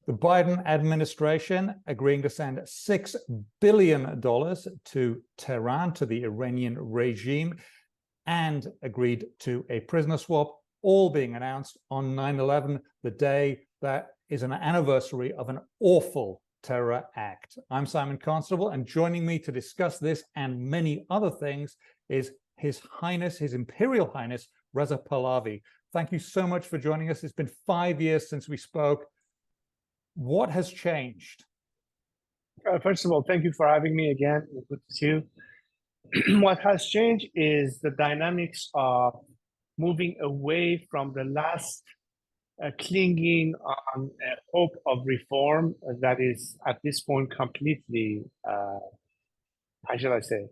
The Biden administration agreeing to send $6 billion to Tehran, to the Iranian regime, and agreed to a prisoner swap, all being announced on 9/11, the day that is an anniversary of an awful terror act. I'm Simon Constable, and joining me to discuss this and many other things is His Highness, His Imperial Highness, Reza Pahlavi. Thank you so much for joining us. It's been 5 years since we spoke. What has changed? First of all, thank you for having me again. Good to see you. What has changed is the dynamics of moving away from the last clinging on a hope of reform that is at this point completely, how shall I say,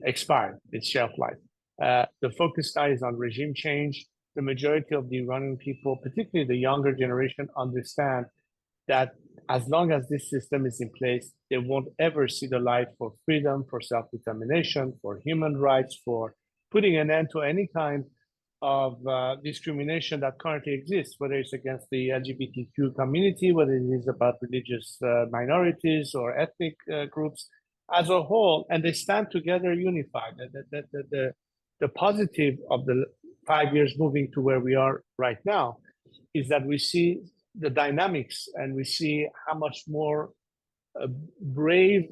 expired, its shelf life. The focus now is on regime change. The majority of the Iranian people, particularly the younger generation, understand that as long as this system is in place, they won't ever see the light for freedom, for self-determination, for human rights, for putting an end to any kind of discrimination that currently exists, whether it's against the LGBTQ community, whether it is about religious minorities or ethnic groups as a whole, and they stand together unified. The positive of the 5 years moving to where we are right now is that we see the dynamics and we see how much more brave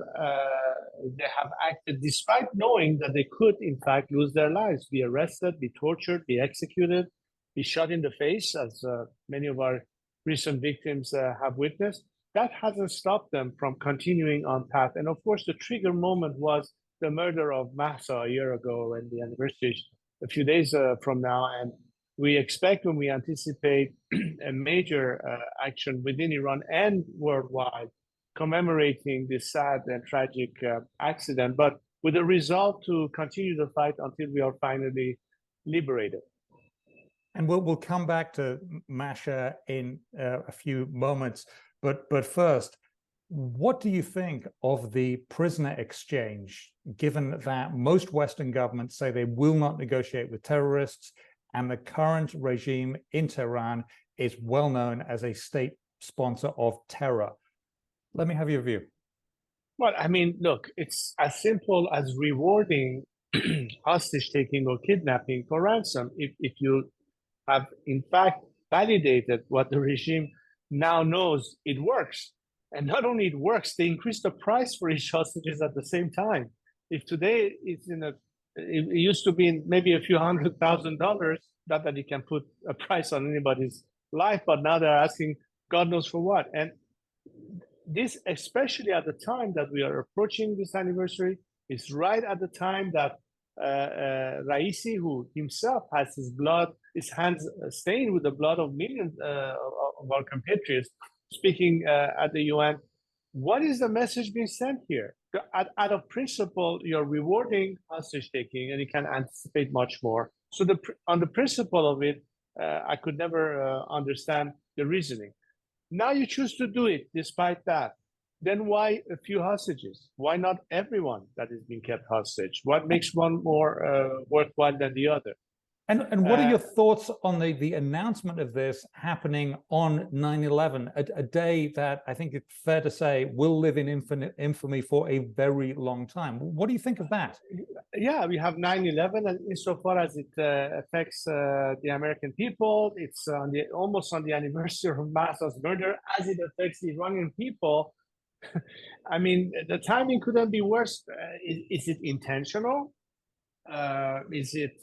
they have acted, despite knowing that they could, in fact, lose their lives, be arrested, be tortured, be executed, be shot in the face, as many of our recent victims have witnessed. That hasn't stopped them from continuing on path. And of course, the trigger moment was the murder of Masha a year ago, and the anniversary is a few days from now. And we expect, when we anticipate a major action within Iran and worldwide, commemorating this sad and tragic accident, but with a resolve to continue the fight until we are finally liberated. And we'll come back to Masha in a few moments. But first, what do you think of the prisoner exchange, given that most Western governments say they will not negotiate with terrorists, and the current regime in Tehran is well known as a state sponsor of terror? Let me have your view. Well, I mean, look, it's as simple as rewarding hostage taking or kidnapping for ransom. If you have, in fact, validated what the regime now knows it works. And not only it works, they increase the price for each hostages at the same time. If today it's it used to be maybe a few $100,000, not that you can put a price on anybody's life, but now they're asking God knows for what. And this, especially at the time that we are approaching this anniversary, is right at the time that Raisi, who himself has his hands stained with the blood of millions of our compatriots, speaking at the UN. What is the message being sent here? Out of principle, you're rewarding hostage taking, and you can anticipate much more. So on the principle of it, I could never understand the reasoning. Now you choose to do it despite that. Then why a few hostages? Why not everyone that is being kept hostage? What makes one more worthwhile than the other? And what are your thoughts on the announcement of this happening on 9/11, a day that I think it's fair to say will live in infamy for a very long time? What do you think of that? Yeah, we have 9/11, and insofar as it affects the American people, it's almost on the anniversary of Massa's murder. As it affects the Iranian people, I mean, the timing couldn't be worse. Is it intentional? Is it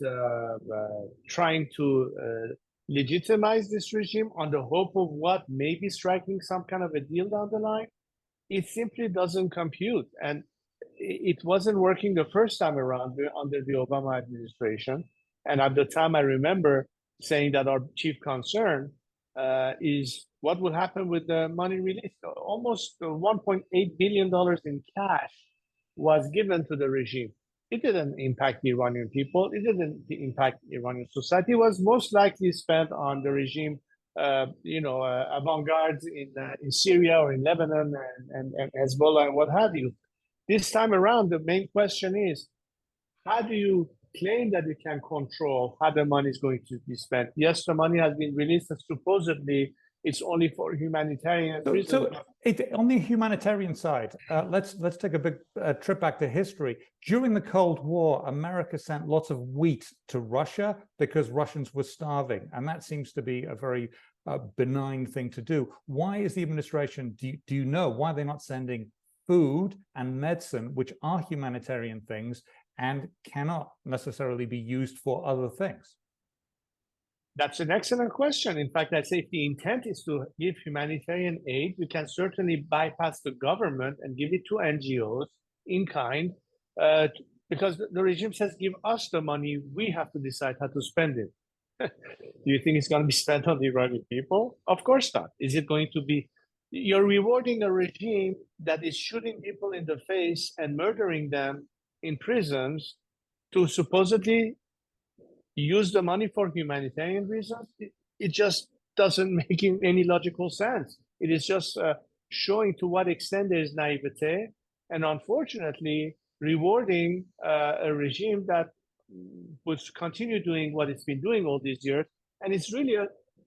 trying to legitimize this regime on the hope of what may be striking some kind of a deal down the line? It simply doesn't compute. And it wasn't working the first time around under the Obama administration. And at the time, I remember saying that our chief concern is what will happen with the money released. Almost $1.8 billion in cash was given to the regime. It didn't impact the Iranian people. It didn't impact Iranian society. It was most likely spent on the regime, avant-gardes in Syria or in Lebanon and Hezbollah and what have you. This time around, the main question is, how do you claim that you can control how the money is going to be spent? Yes, the money has been released, and supposedly it's only for humanitarian reasons. On the humanitarian side, let's take a big trip back to history. During the Cold War, America sent lots of wheat to Russia because Russians were starving, and that seems to be a very benign thing to do. Why is the administration, do you know, why they're not sending food and medicine, which are humanitarian things and cannot necessarily be used for other things? That's an excellent question. In fact, I'd say if the intent is to give humanitarian aid, we can certainly bypass the government and give it to NGOs in kind, because the regime says, give us the money, we have to decide how to spend it. Do you think it's going to be spent on the Iranian people? Of course not. Is it going to be, you're rewarding a regime that is shooting people in the face and murdering them in prisons to supposedly use the money for humanitarian reasons? It just doesn't make any logical sense. It is just showing to what extent there is naivete, and unfortunately rewarding a regime that would continue doing what it's been doing all these years. And it's really,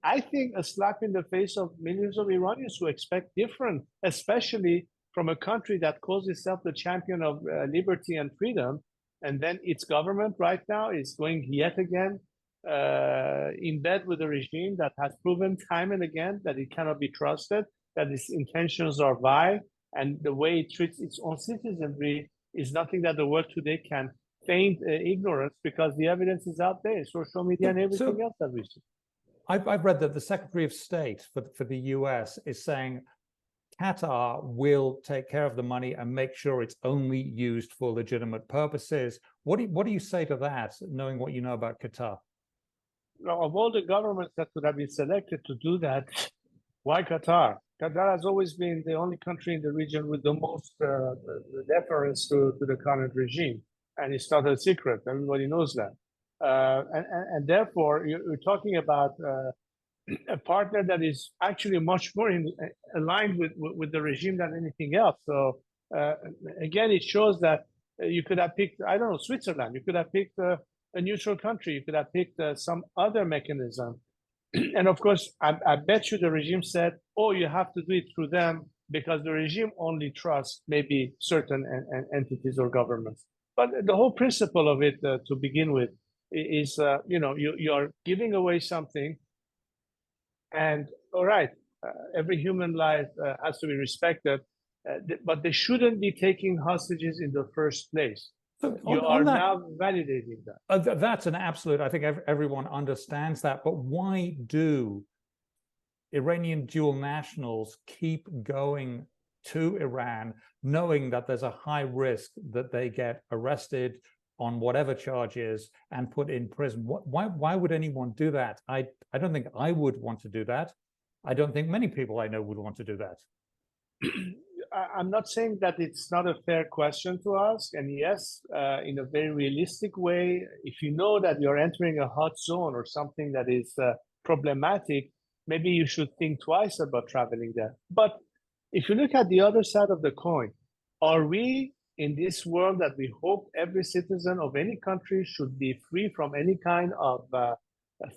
I think, a slap in the face of millions of Iranians who expect different, especially from a country that calls itself the champion of liberty and freedom. And then its government right now is going yet again in bed with a regime that has proven time and again that it cannot be trusted, that its intentions are vile, and the way it treats its own citizenry is nothing that the world today can feign ignorance, because the evidence is out there, social media and everything else that we see. I've read that the Secretary of State for the US is saying Qatar will take care of the money and make sure it's only used for legitimate purposes. What do you say to that, knowing what you know about Qatar? Now, of all the governments that could have been selected to do that, why Qatar? Qatar has always been the only country in the region with the most deference to the current regime. And it's not a secret. Everybody knows that. And therefore, you're talking about a partner that is actually much more aligned with the regime than anything else. So again, it shows that you could have picked, I don't know, Switzerland. You could have picked a neutral country. You could have picked some other mechanism. And of course, I bet you the regime said, oh, you have to do it through them because the regime only trusts maybe certain entities or governments. But the whole principle of it, to begin with, is you are giving away something. And all right, every human life has to be respected, but they shouldn't be taking hostages in the first place. So you are now validating that. That's an absolute, I think everyone understands that, but why do Iranian dual nationals keep going to Iran, knowing that there's a high risk that they get arrested on whatever charges and put in prison? Why would anyone do that? I don't think I would want to do that. I don't think many people I know would want to do that. I'm not saying that it's not a fair question to ask. And yes, in a very realistic way, if you know that you're entering a hot zone or something that is problematic, maybe you should think twice about traveling there. But if you look at the other side of the coin, are we in this world that we hope every citizen of any country should be free from any kind of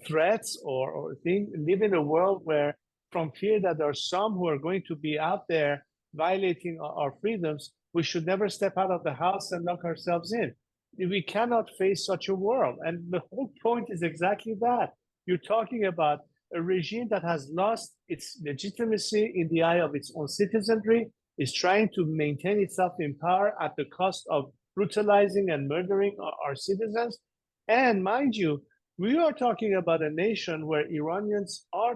threats or thing, live in a world where, from fear that there are some who are going to be out there violating our freedoms, we should never step out of the house and lock ourselves in? We cannot face such a world. And the whole point is exactly that. You're talking about a regime that has lost its legitimacy in the eye of its own citizenry, is trying to maintain itself in power at the cost of brutalizing and murdering our citizens. And mind you, we are talking about a nation where Iranians are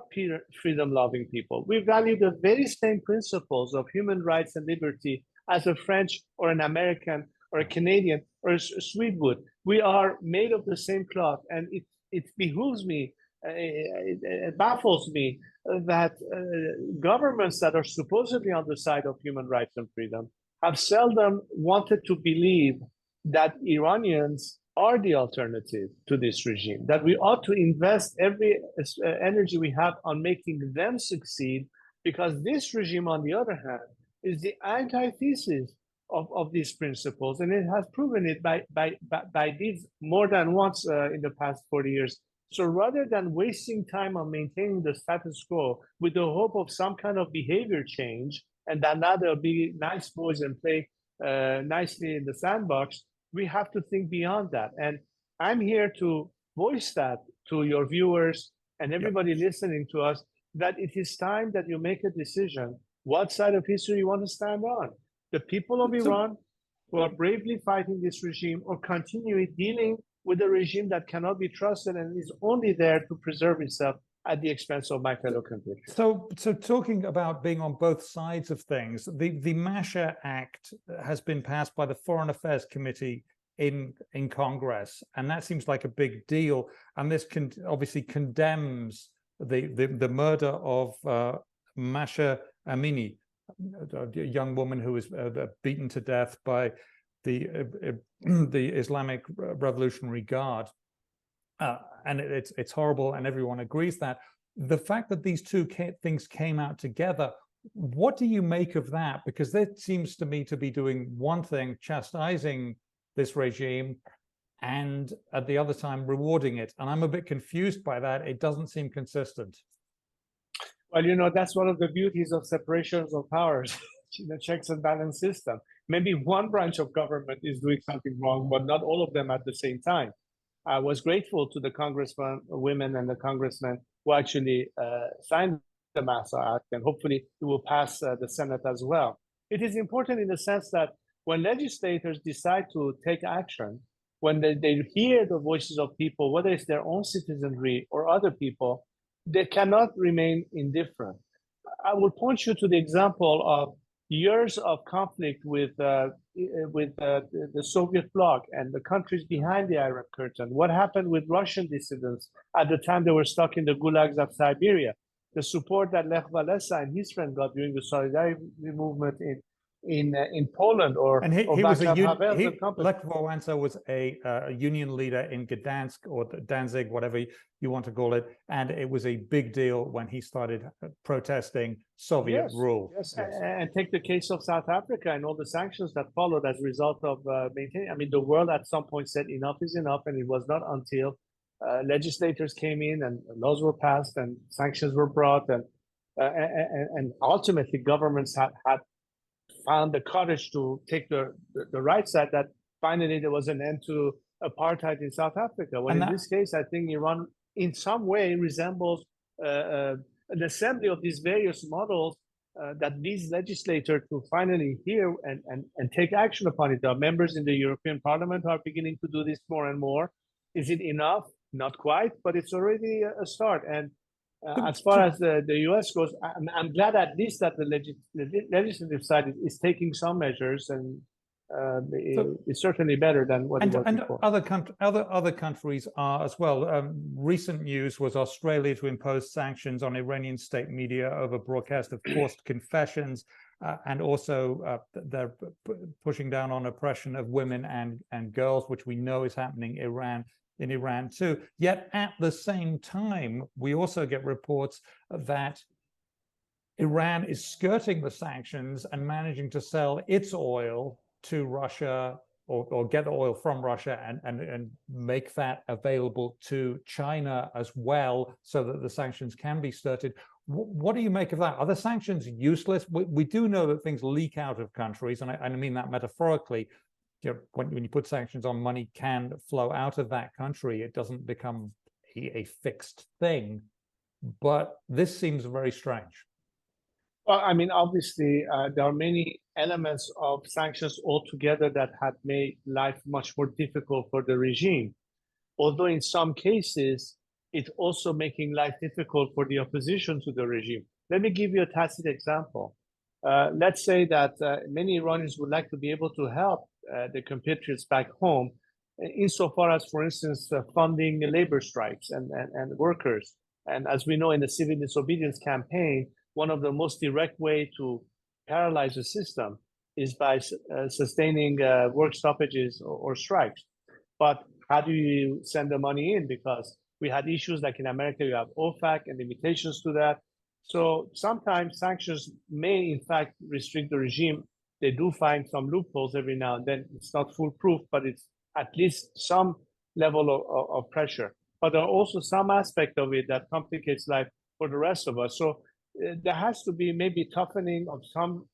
freedom-loving people. We value the very same principles of human rights and liberty as a French or an American or a Canadian or a Swede would. We are made of the same cloth, and it behooves me, it baffles me that governments that are supposedly on the side of human rights and freedom have seldom wanted to believe that Iranians are the alternative to this regime, that we ought to invest every energy we have on making them succeed, because this regime, on the other hand, is the antithesis of these principles, and it has proven it by deeds more than once in the past 40 years So rather than wasting time on maintaining the status quo with the hope of some kind of behavior change, and that now they'll be nice boys and play nicely in the sandbox, we have to think beyond that. And I'm here to voice that to your viewers and everybody listening to us, that it is time that you make a decision what side of history you want to stand on. The people of Iran who are bravely fighting this regime, or continue dealing with a regime that cannot be trusted and is only there to preserve itself at the expense of my fellow compatriots. So talking about being on both sides of things, the Masha Act has been passed by the Foreign Affairs Committee in Congress, and that seems like a big deal. And this obviously condemns the murder of Masha Amini, a young woman who was beaten to death by the Islamic Revolutionary Guard. And it's horrible, and everyone agrees that. The fact that these two things came out together, what do you make of that? Because that seems to me to be doing one thing, chastising this regime, and at the other time rewarding it. And I'm a bit confused by that. It doesn't seem consistent. Well, you know, that's one of the beauties of separations of powers, the checks and balance system. Maybe one branch of government is doing something wrong, but not all of them at the same time. I was grateful to the congresswomen and the congressmen who actually signed the Masha Act, and hopefully it will pass the Senate as well. It is important in the sense that when legislators decide to take action, when they hear the voices of people, whether it's their own citizenry or other people, they cannot remain indifferent. I will point you to the example of years of conflict with the Soviet bloc and the countries behind the Iron Curtain. What happened with Russian dissidents at the time they were stuck in the gulags of Siberia? The support that Lech Walesa and his friend got during the Solidarity movement in Poland, and he was Lech Walesa was a union leader in Gdansk or Danzig, whatever you want to call it, and it was a big deal when he started protesting Soviet rule. Yes, and take the case of South Africa and all the sanctions that followed as a result of maintaining. I mean, the world at some point said enough is enough, and it was not until legislators came in and laws were passed and sanctions were brought, and ultimately governments had found the courage to take the right side, that finally there was an end to apartheid in South Africa. When in this case, I think Iran in some way resembles an assembly of these various models that leads legislators to finally hear and take action upon it. There are members in the European Parliament who are beginning to do this more and more. Is it enough? Not quite, but it's already a start. And as far as the U.S. goes, I'm glad at least that the legislative side is taking some measures, and it's certainly better than what it was before. Other countries are as well. Recent news was Australia to impose sanctions on Iranian state media over broadcast of forced confessions, and also they're pushing down on oppression of women and girls, which we know is happening in Iran too. Yet at the same time, we also get reports that Iran is skirting the sanctions and managing to sell its oil to Russia, or get oil from Russia and make that available to China as well, so that the sanctions can be skirted. What do you make of that? Are the sanctions useless? We do know that things leak out of countries, and I mean that metaphorically. You know, when you put sanctions on, money can flow out of that country. It doesn't become a fixed thing. But this seems very strange. Well, I mean, obviously, there are many elements of sanctions altogether that had made life much more difficult for the regime. Although in some cases, it's also making life difficult for the opposition to the regime. Let me give you a tacit example. Let's say that many Iranians would like to be able to help the compatriots back home, insofar as, for instance, funding labor strikes and workers. And as we know, in the civil disobedience campaign, one of the most direct way to paralyze the system is by sustaining work stoppages or strikes. But how do you send the money in? Because we had issues like in America, you have OFAC and limitations to that. So sometimes sanctions may, in fact, restrict the regime. They do find some loopholes every now and then. It's not foolproof, but it's at least some level of pressure. but there are also some aspect of it that complicates life for the rest of us. So there has to be maybe toughening of some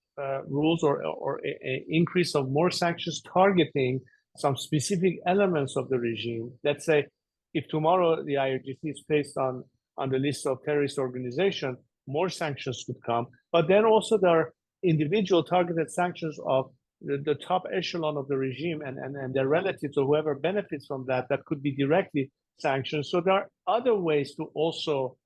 rules or a increase of more sanctions targeting some specific elements of the regime. Let's say if tomorrow the IRGC is placed on the list of terrorist organization, more sanctions could come. But then also there are individual targeted sanctions of the top echelon of the regime and their relatives or whoever benefits from that could be directly sanctioned. So there are other ways to also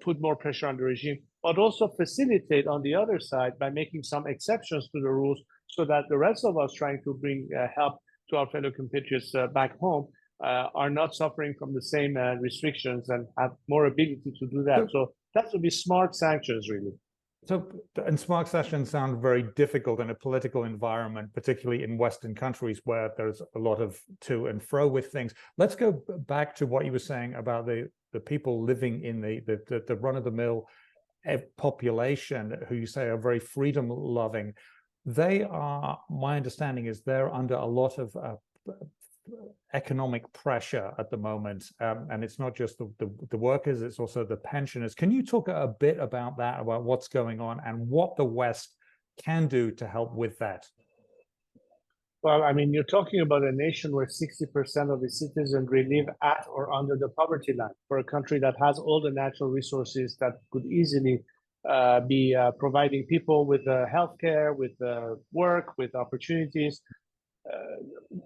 put more pressure on the regime, but also facilitate on the other side by making some exceptions to the rules so that the rest of us trying to bring help to our fellow compatriots back home are not suffering from the same restrictions and have more ability to do that. So that would be smart sanctions, really. So, and smart sanctions sound very difficult in a political environment, particularly in Western countries where there's a lot of to and fro with things. Let's go back to what you were saying about the people living in the run-of-the-mill population who you say are very freedom-loving. They are, my understanding is they're under a lot of economic pressure at the moment, and it's not just the workers, it's also the pensioners. Can you talk a bit about that, about what's going on and what the West can do to help with that? Well, I mean, you're talking about a nation where 60% of its citizens live at or under the poverty line, for a country that has all the natural resources that could easily be providing people with healthcare, with work, with opportunities.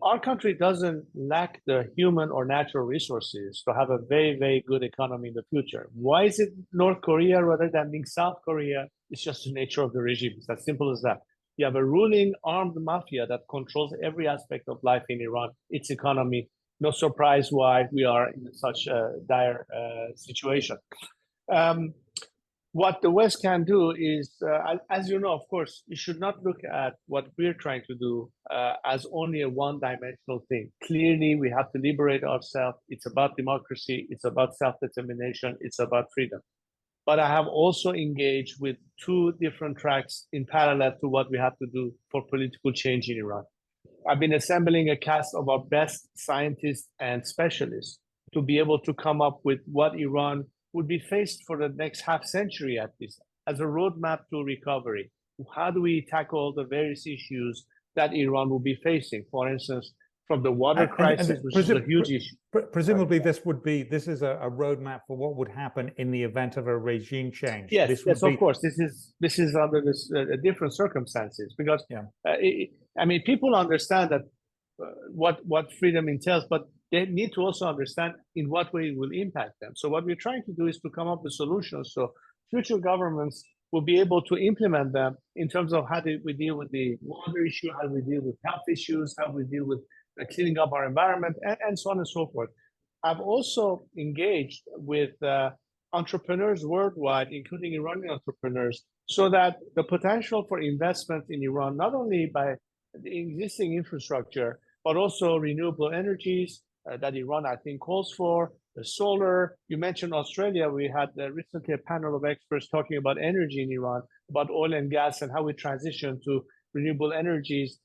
Our country doesn't lack the human or natural resources to have a very, very good economy in the future. Why is it North Korea rather than being South Korea? It's just the nature of the regime. It's as simple as that. You have a ruling armed mafia that controls every aspect of life in Iran, its economy. No surprise why we are in such a dire situation. What the West can do is, as you know, of course, you should not look at what we're trying to do as only a one-dimensional thing. Clearly, we have to liberate ourselves. It's about democracy. It's about self-determination. It's about freedom. But I have also engaged with two different tracks in parallel to what we have to do for political change in Iran. I've been assembling a cast of our best scientists and specialists to be able to come up with what Iran would be faced for the next half century at least, as a roadmap to recovery. How do we tackle the various issues that Iran will be facing? For instance, from the water crisis, which is a huge issue. Presumably, this is a roadmap for what would happen in the event of a regime change. Yes, of course. This is under different circumstances because I mean, people understand that what freedom entails, but they need to also understand in what way it will impact them. So what we're trying to do is to come up with solutions so future governments will be able to implement them in terms of how do we deal with the water issue, how do we deal with health issues, how do we deal with cleaning up our environment, and so on and so forth. I've also engaged with entrepreneurs worldwide, including Iranian entrepreneurs, so that the potential for investment in Iran, not only by the existing infrastructure, but also renewable energies that Iran, I think, calls for, the solar. You mentioned Australia. We had recently a panel of experts talking about energy in Iran, about oil and gas and how we transition to renewable energies,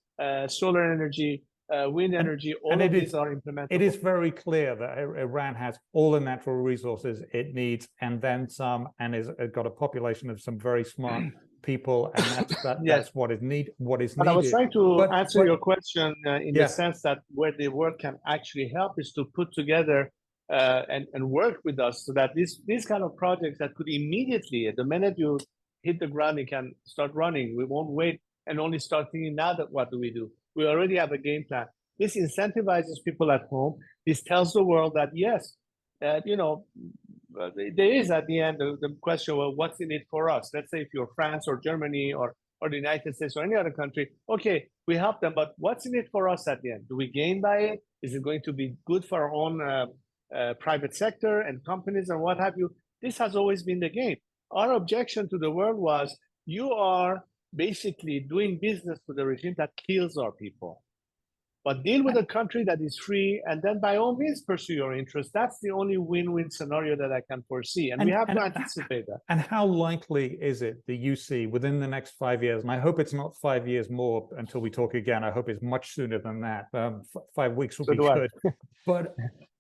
solar energy, wind energy, all of these are implementable. It is very clear that Iran has all the natural resources it needs and then some, and has got a population of some very smart people, and that's what is needed. But I was trying to answer your question in the sense that where the work can actually help is to put together and work with us so that these kind of projects that could immediately, the minute you hit the ground, it can start running. We won't wait and only start thinking now that what do we do? We already have a game plan. This incentivizes people at home. This tells the world that yes, you know, there is at the end the question, well, what's in it for us? Let's say if you're France or Germany or the United States or any other country, okay, we help them, but what's in it for us at the end? Do we gain by it? Is it going to be good for our own private sector and companies and what have you? This has always been the game. Our objection to the world was, you are basically doing business with a regime that kills our people. But deal with a country that is free, and then by all means pursue your interests. That's the only win-win scenario that I can foresee, and we have to anticipate that. And how likely is it that you see within the next 5 years, and I hope it's not 5 years more until we talk again, I hope it's much sooner than that, 5 weeks would be good, but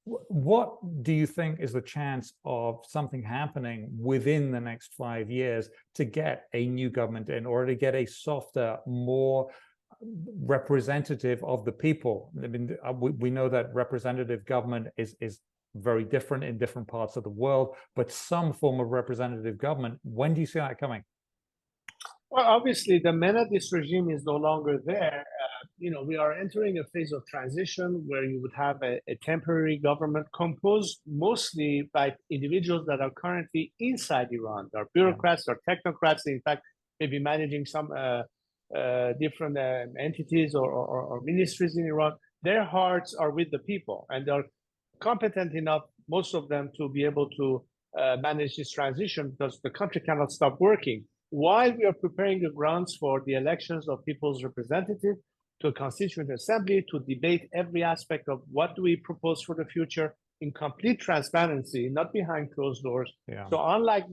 What do you think is the chance of something happening within the next 5 years to get a new government in, or to get a softer, more representative of the people? I mean, we know that representative government is very different in different parts of the world, but some form of representative government, when do you see that coming? Well, obviously, the minute this regime is no longer there, we are entering a phase of transition where you would have a temporary government composed mostly by individuals that are currently inside Iran. There are bureaucrats, or technocrats, in fact, maybe managing some different entities or ministries in Iran. Their hearts are with the people, and they're competent enough, most of them, to be able to manage this transition, because the country cannot stop working. While we are preparing the grounds for the elections of people's representatives to a constituent assembly to debate every aspect of what do we propose for the future in complete transparency, not behind closed doors. Yeah. So unlike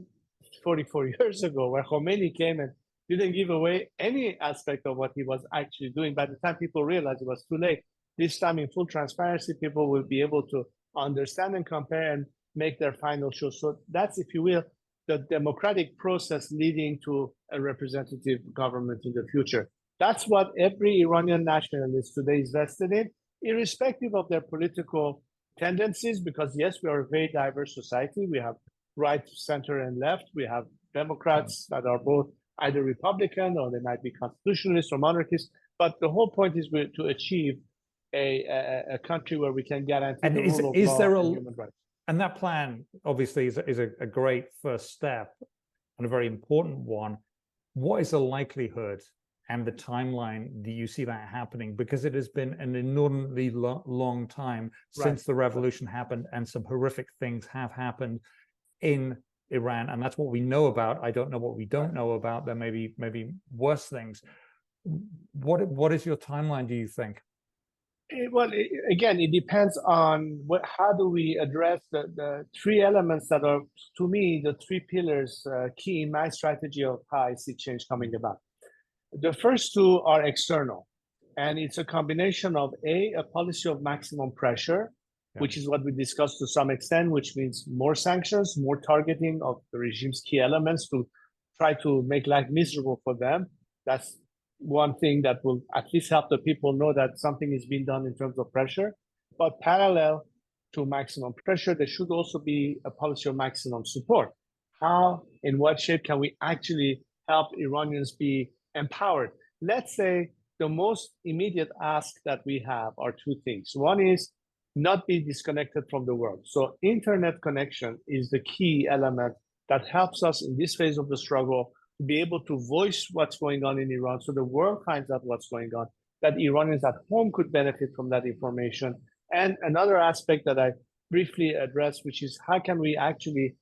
44 years ago, where Khomeini came and didn't give away any aspect of what he was actually doing, by the time people realized it was too late, this time in full transparency, people will be able to understand and compare and make their final choice. So that's, if you will, the democratic process leading to a representative government in the future. That's what every Iranian nationalist today is vested in, irrespective of their political tendencies, because yes, we are a very diverse society. We have right, center, and left. We have Democrats that are both either Republican, or they might be constitutionalists or monarchists. But the whole point is to achieve a country where we can guarantee the rule of law and human rights. And that plan, obviously, is a great first step and a very important one. What is the likelihood and the timeline do you see that happening? Because it has been an inordinately long time since the revolution happened, and some horrific things have happened in Iran, and that's what we know about. I don't know what we don't know about. There may be worse things. What is your timeline, do you think? Well, again, it depends on how do we address the three elements that are, to me, the three pillars key in my strategy of how I see change coming about. The first two are external, and it's a combination of a policy of maximum pressure, which is what we discussed to some extent, which means more sanctions, more targeting of the regime's key elements to try to make life miserable for them. That's one thing that will at least help the people know that something is being done in terms of pressure. But parallel to maximum pressure, there should also be a policy of maximum support. How, in what shape can we actually help Iranians be empowered? Let's say the most immediate ask that we have are two things. One is not be disconnected from the world. So internet connection is the key element that helps us in this phase of the struggle to be able to voice what's going on in Iran, so the world finds out what's going on, that Iranians at home could benefit from that information. And another aspect that I briefly addressed, which is how can we actually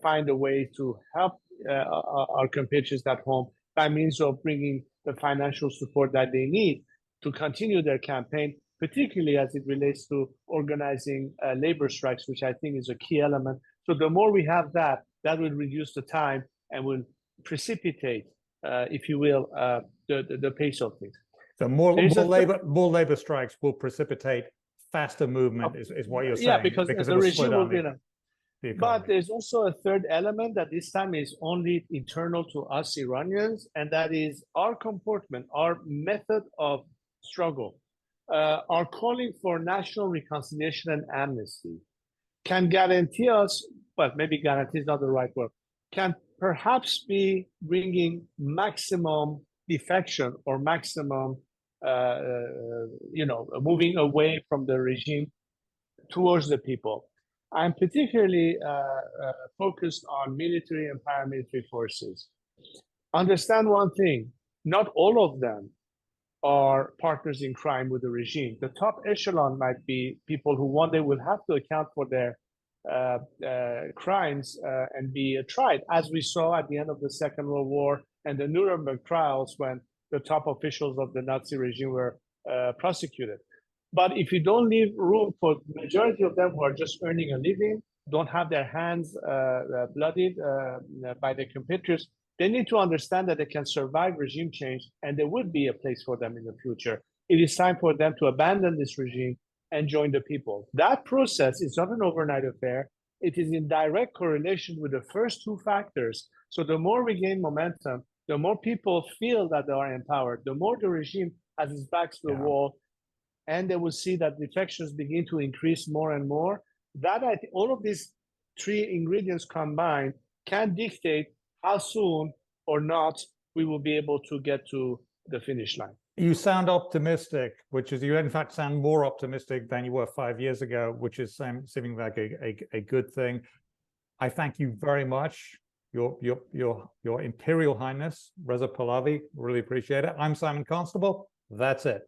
find a way to help our compatriots at home by means of bringing the financial support that they need to continue their campaign, particularly as it relates to organizing labor strikes, which I think is a key element. So the more we have that will reduce the time and will precipitate, if you will, the pace of things. So more labor strikes will precipitate faster movement, is what you're saying. Yeah, because the regime will be. But there's also a third element that this time is only internal to us Iranians, and that is our comportment, our method of struggle. Our calling for national reconciliation and amnesty can guarantee us, but maybe guarantee is not the right word, can perhaps be bringing maximum defection or maximum, moving away from the regime towards the people. I'm particularly focused on military and paramilitary forces. Understand one thing, not all of them are partners in crime with the regime. The top echelon might be people who one day will have to account for their crimes and be tried, as we saw at the end of the Second World War and the Nuremberg trials, when the top officials of the Nazi regime were prosecuted. But if you don't leave room for the majority of them who are just earning a living, don't have their hands bloodied by their compatriots, they need to understand that they can survive regime change, and there would be a place for them in the future. It is time for them to abandon this regime and join the people. That process is not an overnight affair. It is in direct correlation with the first two factors. So the more we gain momentum, the more people feel that they are empowered, the more the regime has its back to the wall, and they will see that defections begin to increase more and more. That I think all of these three ingredients combined can dictate how soon or not we will be able to get to the finish line. You sound optimistic, which is, you in fact sound more optimistic than you were 5 years ago, which is seeming like a good thing. I thank you very much. Your Imperial Highness Reza Pahlavi, really appreciate it. I'm Simon Constable. That's it.